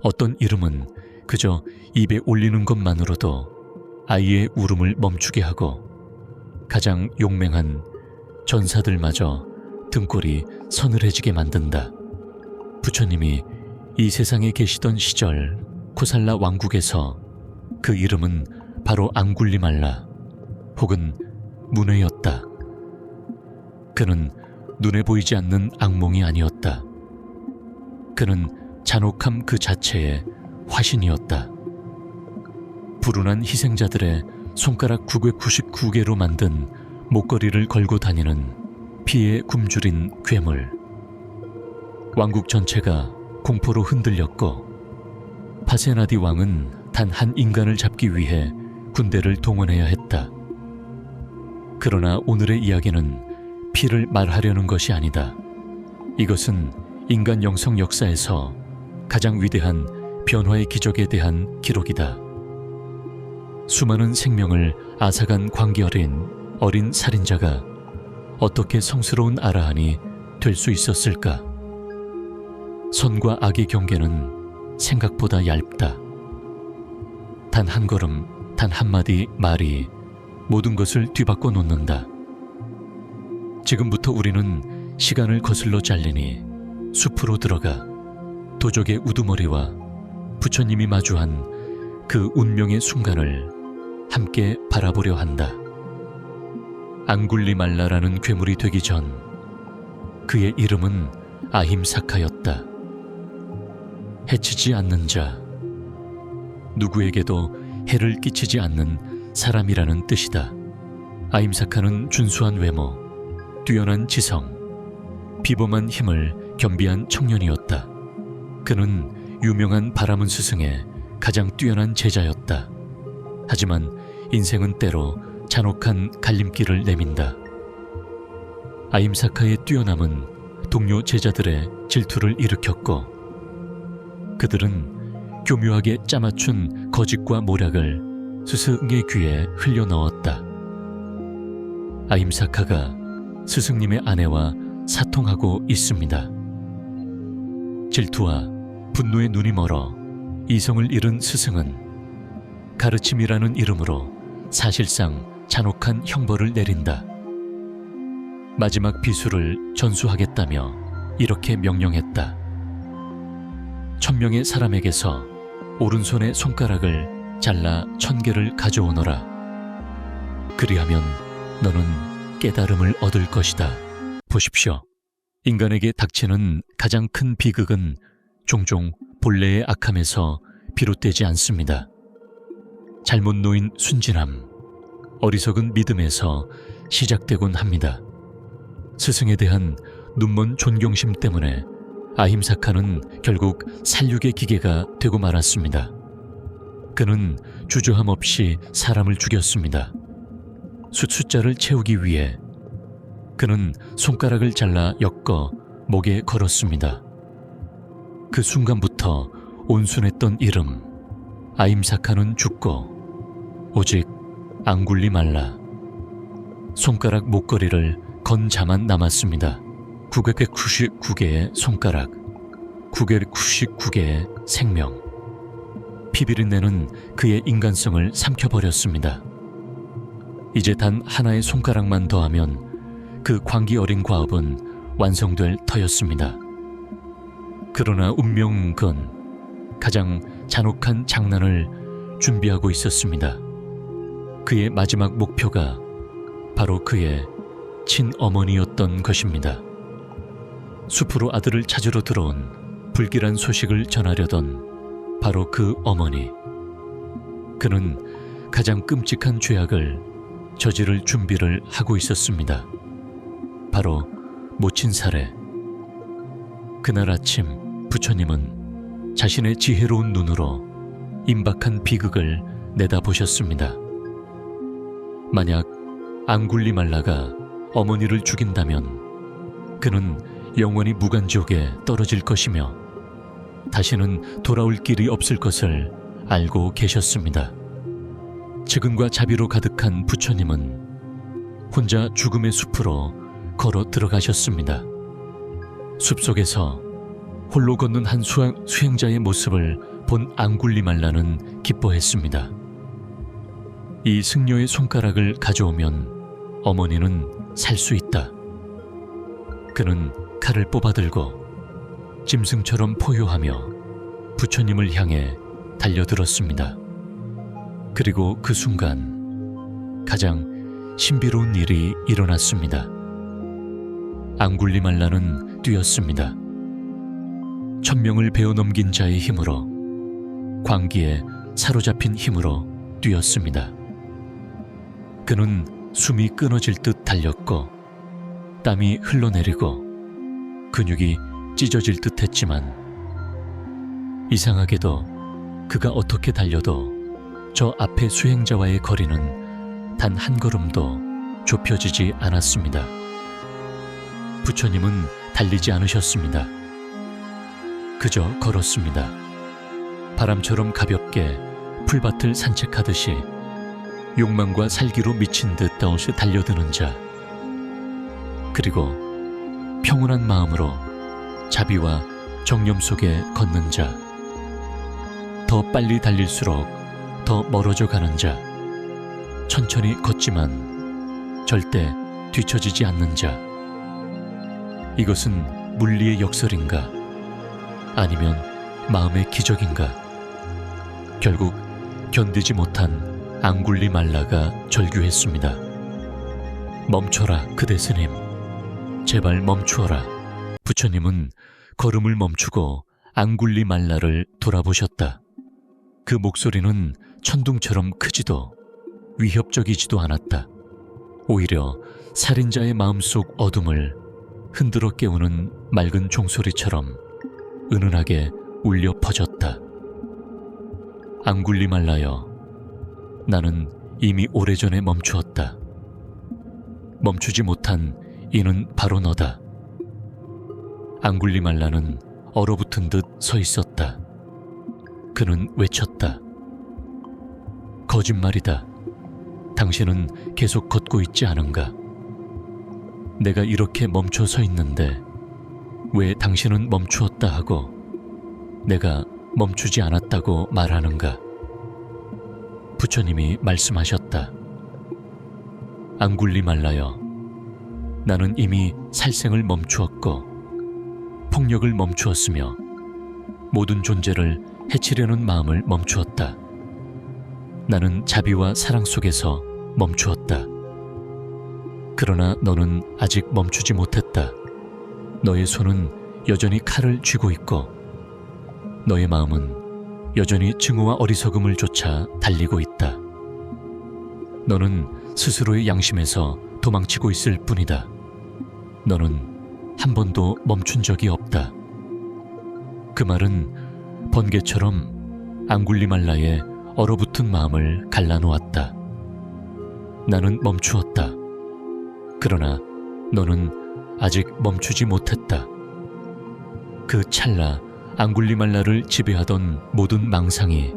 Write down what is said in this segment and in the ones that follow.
어떤 이름은 그저 입에 올리는 것만으로도 아이의 울음을 멈추게 하고 가장 용맹한 전사들마저 등골이 서늘해지게 만든다. 부처님이 이 세상에 계시던 시절 코살라 왕국에서 그 이름은 바로 앙굴리말라 혹은 문외였다. 그는 눈에 보이지 않는 악몽이 아니었다. 그는 잔혹함 그 자체의 화신이었다. 불운한 희생자들의 손가락 999개로 만든 목걸이를 걸고 다니는 피에 굶주린 괴물. 왕국 전체가 공포로 흔들렸고 파세나디 왕은 단 한 인간을 잡기 위해 군대를 동원해야 했다. 그러나 오늘의 이야기는 피를 말하려는 것이 아니다. 이것은 인간 영성 역사에서 가장 위대한 변화의 기적에 대한 기록이다. 수많은 생명을 앗아간 어린 살인자가 어떻게 성스러운 아라한이 될 수 있었을까? 선과 악의 경계는 생각보다 얇다. 단 한 걸음, 단 한마디 말이 모든 것을 뒤바꿔 놓는다. 지금부터 우리는 시간을 거슬러 잘리니 숲으로 들어가 도적의 우두머리와 부처님이 마주한 그 운명의 순간을 함께 바라보려 한다. 앙굴리말라라는 괴물이 되기 전 그의 이름은 아힘사카였다. 해치지 않는 자, 누구에게도 해를 끼치지 않는 사람이라는 뜻이다. 아힘사카는 준수한 외모, 뛰어난 지성, 비범한 힘을 겸비한 청년이었다. 그는 유명한 바라문 스승의 가장 뛰어난 제자였다. 하지만 인생은 때로 잔혹한 갈림길을 내민다. 아힘사카의 뛰어남은 동료 제자들의 질투를 일으켰고 그들은 교묘하게 짜맞춘 거짓과 모략을 스승의 귀에 흘려 넣었다. 아힘사카가 스승님의 아내와 사통하고 있습니다. 질투와 분노의 눈이 멀어 이성을 잃은 스승은 가르침이라는 이름으로 사실상 잔혹한 형벌을 내린다. 마지막 비수를 전수하겠다며 이렇게 명령했다. 1000명의 사람에게서 오른손의 손가락을 잘라 1000개를 가져오너라. 그리하면 너는 깨달음을 얻을 것이다. 보십시오. 인간에게 닥치는 가장 큰 비극은 종종 본래의 악함에서 비롯되지 않습니다. 잘못 놓인 순진함, 어리석은 믿음에서 시작되곤 합니다. 스승에 대한 눈먼 존경심 때문에 아힘사카는 결국 살육의 기계가 되고 말았습니다. 그는 주저함 없이 사람을 죽였습니다. 숫자를 채우기 위해 그는 손가락을 잘라 엮어 목에 걸었습니다. 그 순간부터 온순했던 이름 아힘사카는 죽고 오직 앙굴리말라 손가락 목걸이를 건 자만 남았습니다. 999개의 손가락, 999개의 생명. 피비린내는 그의 인간성을 삼켜버렸습니다. 이제 단 하나의 손가락만 더하면 그 광기 어린 과업은 완성될 터였습니다. 그러나 운명은 가장 잔혹한 장난을 준비하고 있었습니다. 그의 마지막 목표가 바로 그의 친어머니였던 것입니다. 숲으로 아들을 찾으러 들어온 불길한 소식을 전하려던 바로 그 어머니. 그는 가장 끔찍한 죄악을 저지를 준비를 하고 있었습니다. 바로 모친 살해. 그날 아침 부처님은 자신의 지혜로운 눈으로 임박한 비극을 내다보셨습니다. 만약 앙굴리말라가 어머니를 죽인다면 그는 영원히 무간지옥에 떨어질 것이며 다시는 돌아올 길이 없을 것을 알고 계셨습니다. 측은과 자비로 가득한 부처님은 혼자 죽음의 숲으로 걸어 들어가셨습니다. 숲속에서 홀로 걷는 한 수행자의 모습을 본 앙굴리말라는 기뻐했습니다. 이 승려의 손가락을 가져오면 어머니는 살 수 있다. 그는 칼을 뽑아들고 짐승처럼 포효하며 부처님을 향해 달려들었습니다. 그리고 그 순간 가장 신비로운 일이 일어났습니다. 앙굴리말라는 뛰었습니다. 1000명을 베어 넘긴 자의 힘으로, 광기에 사로잡힌 힘으로 뛰었습니다. 그는 숨이 끊어질 듯 달렸고 땀이 흘러내리고 근육이 찢어질 듯 했지만 이상하게도 그가 어떻게 달려도 저 앞에 수행자와의 거리는 단 한 걸음도 좁혀지지 않았습니다. 부처님은 달리지 않으셨습니다. 그저 걸었습니다. 바람처럼 가볍게 풀밭을 산책하듯이 욕망과 살기로 미친 듯 다운시 달려드는 자, 그리고 평온한 마음으로 자비와 정념 속에 걷는 자, 더 빨리 달릴수록 더 멀어져 가는 자, 천천히 걷지만 절대 뒤처지지 않는 자. 이것은 물리의 역설인가? 아니면 마음의 기적인가? 결국 견디지 못한 앙굴리말라가 절규했습니다. 멈춰라, 그대 스님. 제발 멈추어라. 부처님은 걸음을 멈추고 앙굴리말라를 돌아보셨다. 그 목소리는 천둥처럼 크지도 위협적이지도 않았다. 오히려 살인자의 마음속 어둠을 흔들어 깨우는 맑은 종소리처럼 은은하게 울려 퍼졌다. 앙굴리말라여, 나는 이미 오래전에 멈추었다. 멈추지 못한 이는 바로 너다. 앙굴리말라는 얼어붙은 듯 서 있었다. 그는 외쳤다. 거짓말이다. 당신은 계속 걷고 있지 않은가? 내가 이렇게 멈춰 서 있는데 왜 당신은 멈추었다 하고 내가 멈추지 않았다고 말하는가? 부처님이 말씀하셨다. 앙굴리말라여, 나는 이미 살생을 멈추었고 폭력을 멈추었으며 모든 존재를 해치려는 마음을 멈추었다. 나는 자비와 사랑 속에서 멈추었다. 그러나 너는 아직 멈추지 못했다. 너의 손은 여전히 칼을 쥐고 있고 너의 마음은 여전히 증오와 어리석음을 쫓아 달리고 있다. 너는 스스로의 양심에서 도망치고 있을 뿐이다. 너는 한 번도 멈춘 적이 없다. 그 말은 번개처럼 앙굴리말라의 얼어붙은 마음을 갈라놓았다. 나는 멈추었다. 그러나 너는 아직 멈추지 못했다. 그 찰나 앙굴리말라를 지배하던 모든 망상이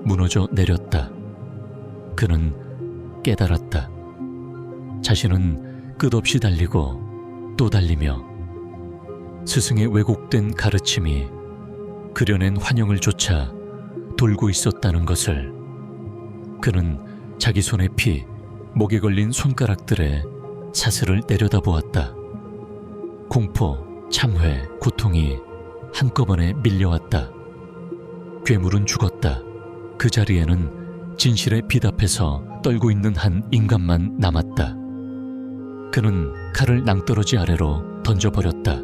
무너져 내렸다. 그는 깨달았다. 자신은 끝없이 달리고 또 달리며 스승의 왜곡된 가르침이 그려낸 환영을 쫓아 돌고 있었다는 것을. 그는 자기 손의 피, 목에 걸린 손가락들의 사슬을 내려다보았다. 공포, 참회, 고통이 한꺼번에 밀려왔다. 괴물은 죽었다. 그 자리에는 진실의 빛 앞에서 떨고 있는 한 인간만 남았다. 그는 칼을 낭떠러지 아래로 던져버렸다.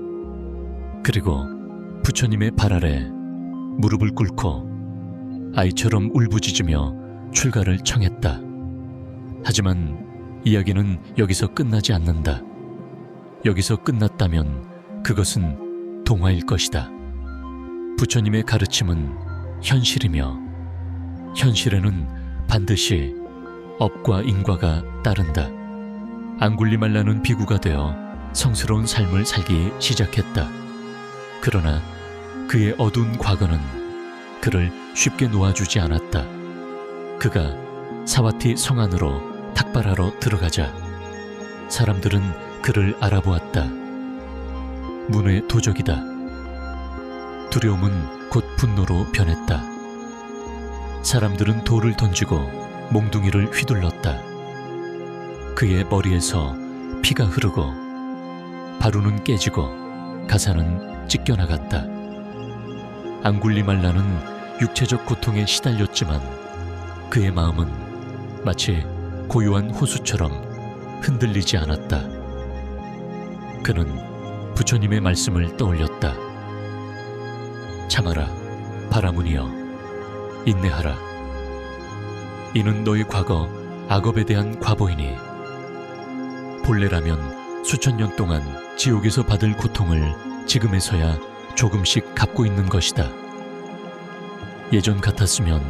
그리고 부처님의 발 아래 무릎을 꿇고 아이처럼 울부짖으며 출가를 청했다. 하지만 이야기는 여기서 끝나지 않는다. 여기서 끝났다면 그것은 동화일 것이다. 부처님의 가르침은 현실이며 현실에는 반드시 업과 인과가 따른다. 앙굴리말라는 비구가 되어 성스러운 삶을 살기 시작했다. 그러나 그의 어두운 과거는 그를 쉽게 놓아주지 않았다. 그가 사와티 성 안으로 탁발하러 들어가자 사람들은 그를 알아보았다. 문의 도적이다. 두려움은 곧 분노로 변했다. 사람들은 돌을 던지고 몽둥이를 휘둘렀다. 그의 머리에서 피가 흐르고 바루는 깨지고 가사는 찢겨나갔다. 앙굴리말라는 육체적 고통에 시달렸지만 그의 마음은 마치 고요한 호수처럼 흔들리지 않았다. 그는 부처님의 말씀을 떠올렸다. 참아라, 바라문이여, 인내하라. 이는 너의 과거 악업에 대한 과보이니 본래라면 수천 년 동안 지옥에서 받을 고통을 지금에서야 조금씩 갚고 있는 것이다. 예전 같았으면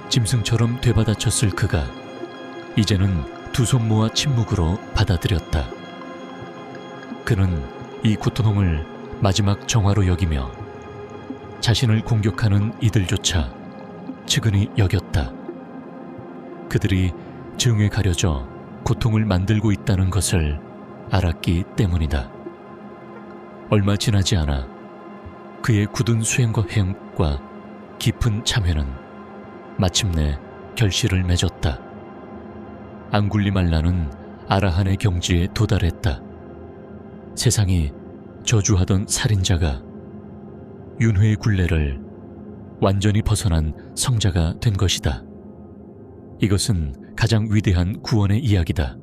짐승처럼 되받아쳤을 그가 이제는 두 손 모아 침묵으로 받아들였다. 그는 이 고통을 마지막 정화로 여기며 자신을 공격하는 이들조차 측은히 여겼다. 그들이 증에 가려져 고통을 만들고 있다는 것을 알았기 때문이다. 얼마 지나지 않아 그의 굳은 수행과 행과 깊은 참회는 마침내 결실을 맺었다. 앙굴리말라는 아라한의 경지에 도달했다. 세상이 저주하던 살인자가 윤회의 굴레를 완전히 벗어난 성자가 된 것이다. 이것은 가장 위대한 구원의 이야기다.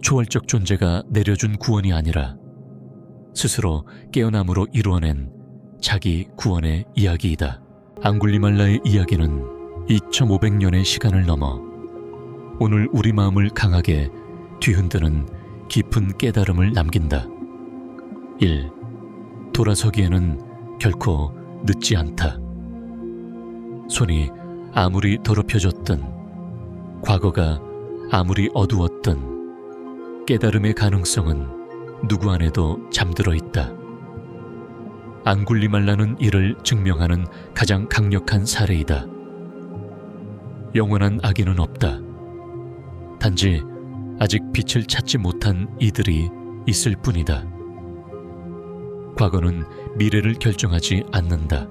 초월적 존재가 내려준 구원이 아니라 스스로 깨어남으로 이루어낸 자기 구원의 이야기이다. 앙굴리말라의 이야기는 2500년의 시간을 넘어 오늘 우리 마음을 강하게 뒤흔드는 깊은 깨달음을 남긴다. 1. 돌아서기에는 결코 늦지 않다. 손이 아무리 더럽혀졌든 과거가 아무리 어두웠든 깨달음의 가능성은 누구 안에도 잠들어 있다. 앙굴리말라는 이를 증명하는 가장 강력한 사례이다. 영원한 악인은 없다. 단지 아직 빛을 찾지 못한 이들이 있을 뿐이다. 과거는 미래를 결정하지 않는다.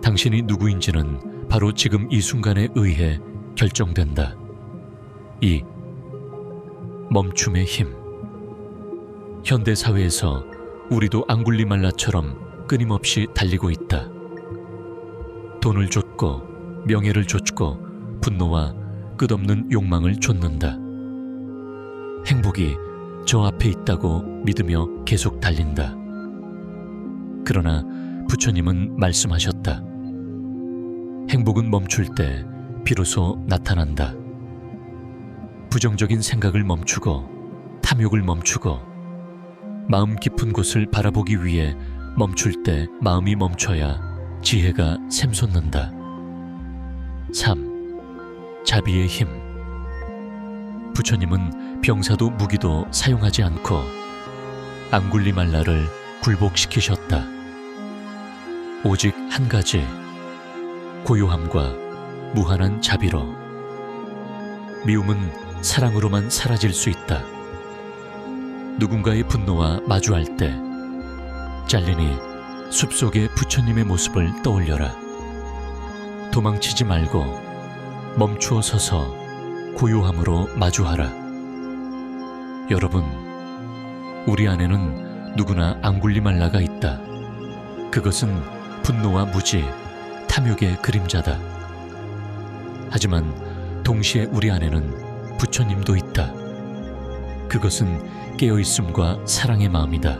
당신이 누구인지는 바로 지금 이 순간에 의해 결정된다. 2. 멈춤의 힘. 현대 사회에서 우리도 앙굴리말라처럼 끊임없이 달리고 있다. 돈을 쫓고 명예를 쫓고 분노와 끝없는 욕망을 쫓는다. 행복이 저 앞에 있다고 믿으며 계속 달린다. 그러나 부처님은 말씀하셨다. 행복은 멈출 때 비로소 나타난다. 부정적인 생각을 멈추고 탐욕을 멈추고 마음 깊은 곳을 바라보기 위해 멈출 때 마음이 멈춰야 지혜가 샘솟는다. 3. 자비의 힘. 부처님은 병사도 무기도 사용하지 않고 앙굴리말라를 굴복시키셨다. 오직 한 가지, 고요함과 무한한 자비로. 미움은 사랑으로만 사라질 수 있다. 누군가의 분노와 마주할 때 잘린이 숲속의 부처님의 모습을 떠올려라. 도망치지 말고 멈추어 서서 고요함으로 마주하라. 여러분, 우리 안에는 누구나 앙굴리말라가 있다. 그것은 분노와 무지, 탐욕의 그림자다. 하지만 동시에 우리 안에는 부처님도 있다. 그것은 깨어있음과 사랑의 마음이다.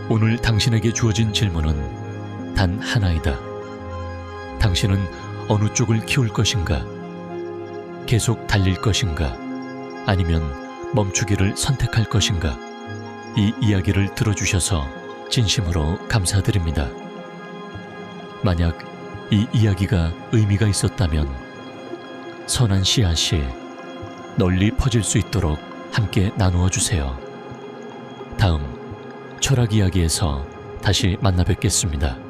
오늘 당신에게 주어진 질문은 단 하나이다. 당신은 어느 쪽을 키울 것인가? 계속 달릴 것인가? 아니면 멈추기를 선택할 것인가? 이 이야기를 들어주셔서 진심으로 감사드립니다. 만약 이 이야기가 의미가 있었다면 선한 씨앗이 널리 퍼질 수 있도록 함께 나누어 주세요. 다음 철학 이야기에서 다시 만나 뵙겠습니다.